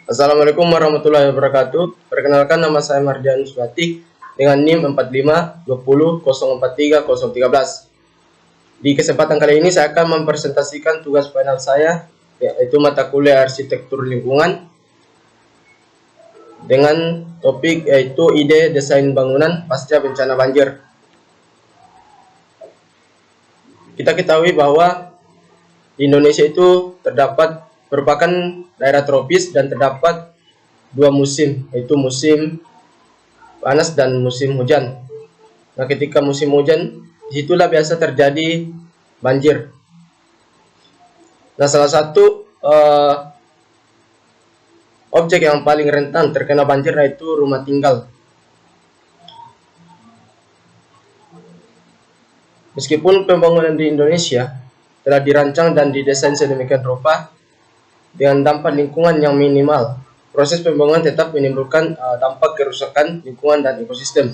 Assalamualaikum warahmatullahi wabarakatuh. Perkenalkan, nama saya Mardian Suwati dengan NIM 4520043013. Di kesempatan kali ini saya akan mempresentasikan tugas final saya, yaitu mata kuliah arsitektur lingkungan dengan topik yaitu ide desain bangunan pasca bencana banjir. Kita ketahui bahwa di Indonesia itu merupakan daerah tropis dan terdapat dua musim, yaitu musim panas dan musim hujan. Nah, ketika musim hujan, disitulah biasa terjadi banjir. Nah, salah satu objek yang paling rentan terkena banjir yaitu rumah tinggal. Meskipun pembangunan di Indonesia telah dirancang dan didesain sedemikian rupa dengan dampak lingkungan yang minimal, proses pembangunan tetap menimbulkan dampak kerusakan lingkungan dan ekosistem.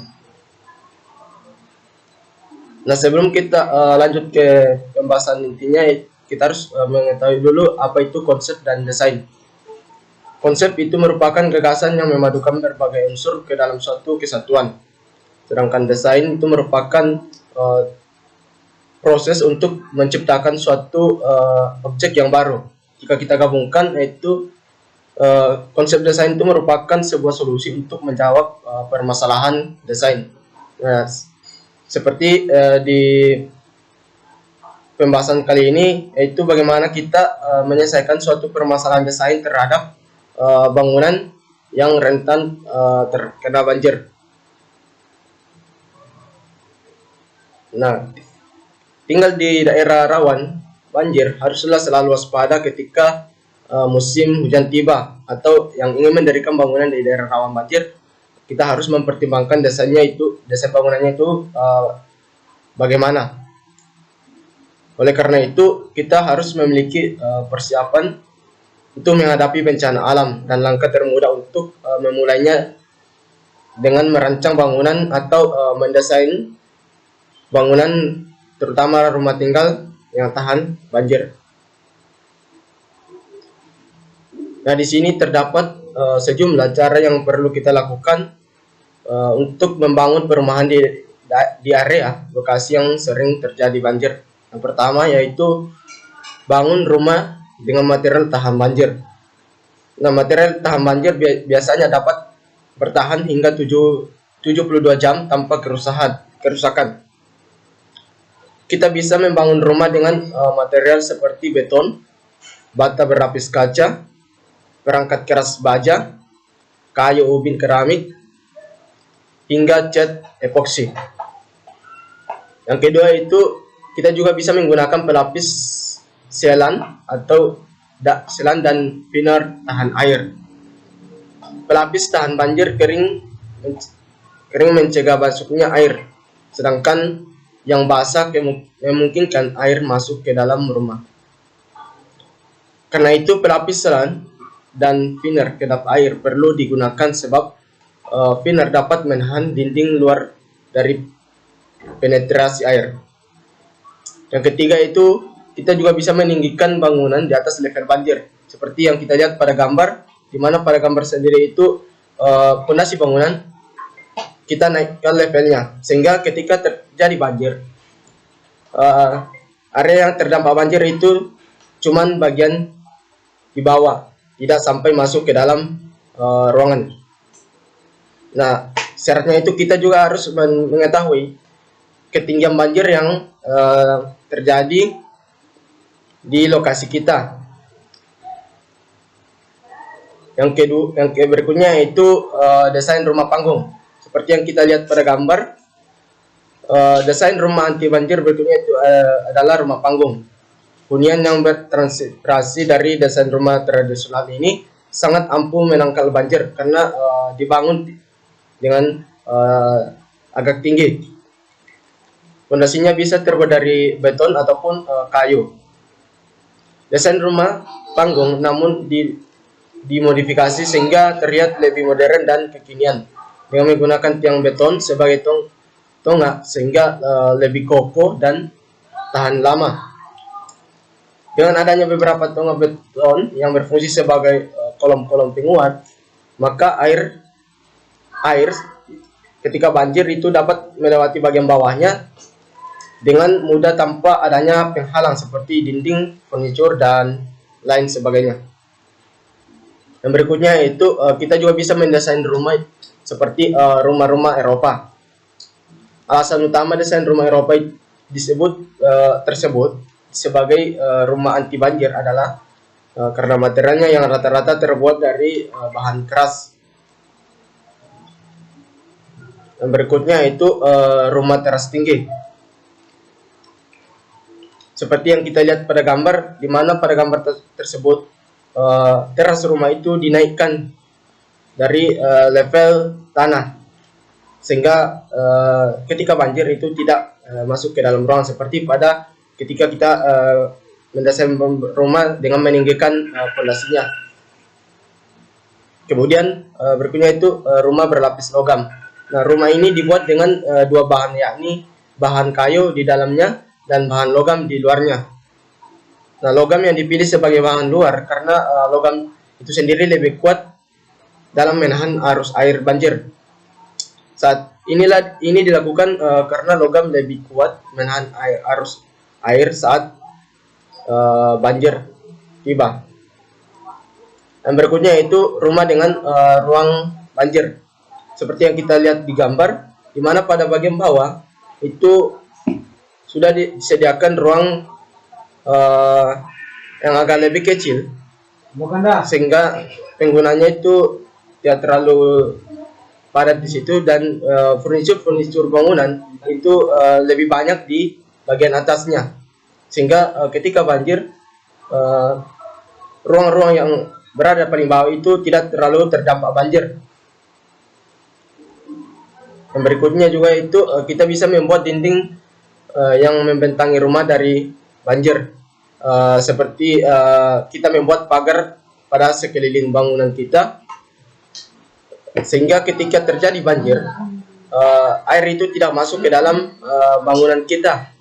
Nah, sebelum kita lanjut ke pembahasan intinya, kita harus mengetahui dulu apa itu konsep dan desain. Konsep itu merupakan gagasan yang memadukan berbagai unsur ke dalam suatu kesatuan. Sedangkan desain itu merupakan proses untuk menciptakan suatu objek yang baru. Jika kita gabungkan, yaitu konsep desain itu merupakan sebuah solusi untuk menjawab permasalahan desain. Nah, seperti di pembahasan kali ini, yaitu bagaimana kita menyelesaikan suatu permasalahan desain terhadap bangunan yang rentan terkena banjir. Nah, tinggal di daerah rawan banjir haruslah selalu waspada ketika musim hujan tiba, atau yang ingin mendirikan bangunan di daerah rawan banjir, kita harus mempertimbangkan desain bangunannya itu bagaimana. Oleh karena itu, kita harus memiliki persiapan untuk menghadapi bencana alam, dan langkah termudah untuk memulainya dengan merancang bangunan atau mendesain bangunan, terutama rumah tinggal yang tahan banjir. Nah, di sini terdapat sejumlah cara yang perlu kita lakukan untuk membangun perumahan di area lokasi yang sering terjadi banjir. Yang pertama yaitu bangun rumah dengan material tahan banjir. Nah, material tahan banjir biasanya dapat bertahan hingga 72 jam tanpa kerusakan. Kita bisa membangun rumah dengan material seperti beton, bata berlapis kaca, perangkat keras baja, kayu ubin keramik, hingga cat epoksi. Yang kedua itu kita juga bisa menggunakan pelapis sealan dan thinner tahan air. Pelapis tahan banjir kering mencegah masuknya air, sedangkan yang basah memungkinkan air masuk ke dalam rumah. Karena itu pelapis sealan dan thinner kedap air perlu digunakan, sebab thinner dapat menahan dinding luar dari penetrasi air. Yang ketiga itu kita juga bisa meninggikan bangunan di atas level banjir, seperti yang kita lihat pada gambar, di mana pada gambar sendiri itu pondasi bangunan kita naikkan levelnya, sehingga ketika terjadi banjir, area yang terdampak banjir itu cuman bagian di bawah, tidak sampai masuk ke dalam ruangan. Nah, syaratnya itu kita juga harus mengetahui ketinggian banjir yang terjadi di lokasi kita. Yang berikutnya itu desain rumah panggung. Seperti yang kita lihat pada gambar, desain rumah anti banjir berikutnya itu adalah rumah panggung. Hunian yang bertranspirasi dari desain rumah tradisional ini sangat ampuh menangkal banjir karena dibangun dengan agak tinggi. Fondasinya bisa terbuat dari beton ataupun kayu. Desain rumah panggung namun dimodifikasi sehingga terlihat lebih modern dan kekinian, dengan menggunakan tiang beton sebagai tonggak sehingga lebih kokoh dan tahan lama. Dengan adanya beberapa tonggak beton yang berfungsi sebagai kolom-kolom penguat, maka air ketika banjir itu dapat melewati bagian bawahnya dengan mudah tanpa adanya penghalang seperti dinding, furnitur, dan lain sebagainya. Yang berikutnya itu kita juga bisa mendesain rumah seperti rumah-rumah Eropa. Alasan utama desain rumah Eropa tersebut sebagai rumah anti banjir adalah karena materialnya yang rata-rata terbuat dari bahan keras. Yang berikutnya itu rumah teras tinggi. Seperti yang kita lihat pada gambar, di mana pada gambar tersebut teras rumah itu dinaikkan dari level tanah, sehingga ketika banjir itu tidak masuk ke dalam ruangan, seperti pada ketika kita mendesain rumah dengan meninggikan fondasinya. Kemudian berikutnya itu rumah berlapis logam. Nah, rumah ini dibuat dengan dua bahan, yakni bahan kayu di dalamnya dan bahan logam di luarnya. Nah, logam yang dipilih sebagai bahan luar karena logam itu sendiri lebih kuat dalam menahan arus air banjir. Ini dilakukan karena logam lebih kuat menahan arus air saat banjir tiba. Yang berikutnya itu rumah dengan ruang banjir. Seperti yang kita lihat di gambar, di mana pada bagian bawah itu sudah disediakan ruang yang agak lebih kecil, sehingga penggunanya itu tidak terlalu padat di situ, dan furnitur bangunan itu lebih banyak di bagian atasnya, sehingga ketika banjir ruang-ruang yang berada paling bawah itu tidak terlalu terdampak banjir. Yang berikutnya juga itu kita bisa membuat dinding yang membentangi rumah dari banjir, seperti kita membuat pagar pada sekeliling bangunan kita, sehingga ketika terjadi banjir air itu tidak masuk ke dalam bangunan kita.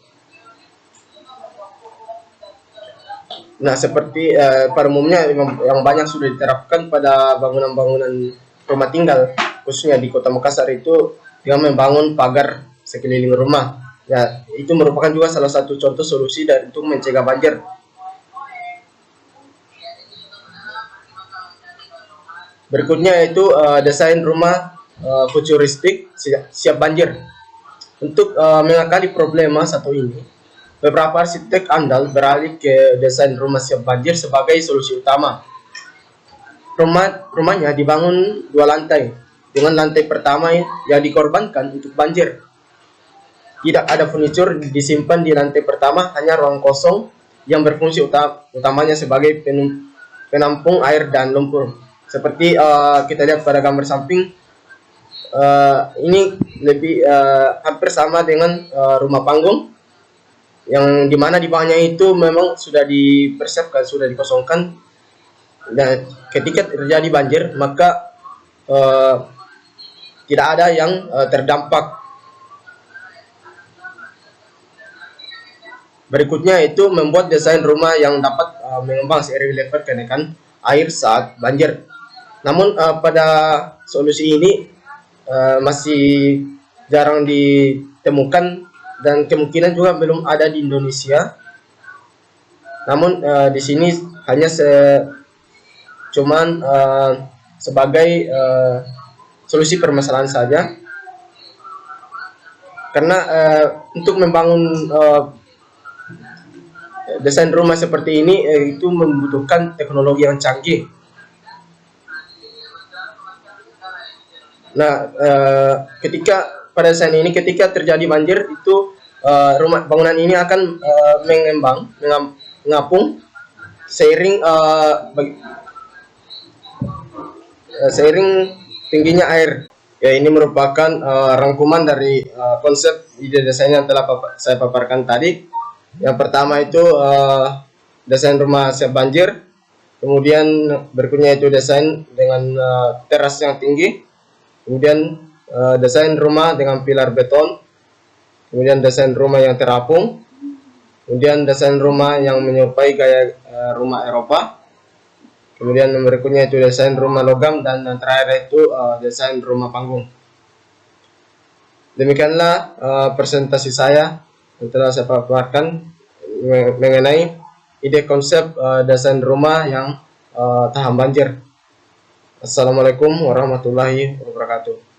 Nah, seperti pada umumnya yang banyak sudah diterapkan pada bangunan-bangunan rumah tinggal, khususnya di Kota Makassar, itu dengan membangun pagar sekeliling rumah. Ya, itu merupakan juga salah satu contoh solusi untuk mencegah banjir. Berikutnya itu desain rumah futuristik siap banjir. Untuk mengakali problema satu ini, beberapa arsitek andal beralih ke desain rumah siap banjir sebagai solusi utama. Rumahnya dibangun 2 lantai, dengan lantai pertama yang dikorbankan untuk banjir. Tidak ada furnitur disimpan di lantai pertama, hanya ruang kosong yang berfungsi utamanya sebagai penampung air dan lumpur. Seperti kita lihat pada gambar samping, ini lebih hampir sama dengan rumah panggung, yang dimana di bawahnya itu memang sudah dipersiapkan, sudah dikosongkan, dan ketika terjadi banjir maka tidak ada yang terdampak. Berikutnya itu membuat desain rumah yang dapat mengembang seiring level kenaikan air saat banjir. Namun pada solusi ini masih jarang ditemukan dan kemungkinan juga belum ada di Indonesia. Namun di sini hanya sebagai solusi permasalahan saja, karena untuk membangun desain rumah seperti ini itu membutuhkan teknologi yang canggih. Nah, ketika pada desain ini, ketika terjadi banjir itu bangunan ini akan mengapung seiring tingginya air. Ya, ini merupakan rangkuman dari konsep ide desain yang telah saya paparkan tadi. Yang pertama itu desain rumah siap banjir, kemudian berikutnya itu desain dengan teras yang tinggi, kemudian desain rumah dengan pilar beton, kemudian desain rumah yang terapung, kemudian desain rumah yang menyerupai gaya rumah Eropa, Kemudian yang berikutnya itu desain rumah logam, dan yang terakhir itu desain rumah panggung. Demikianlah presentasi saya yang telah saya paparkan mengenai ide konsep desain rumah yang tahan banjir. Assalamualaikum warahmatullahi wabarakatuh.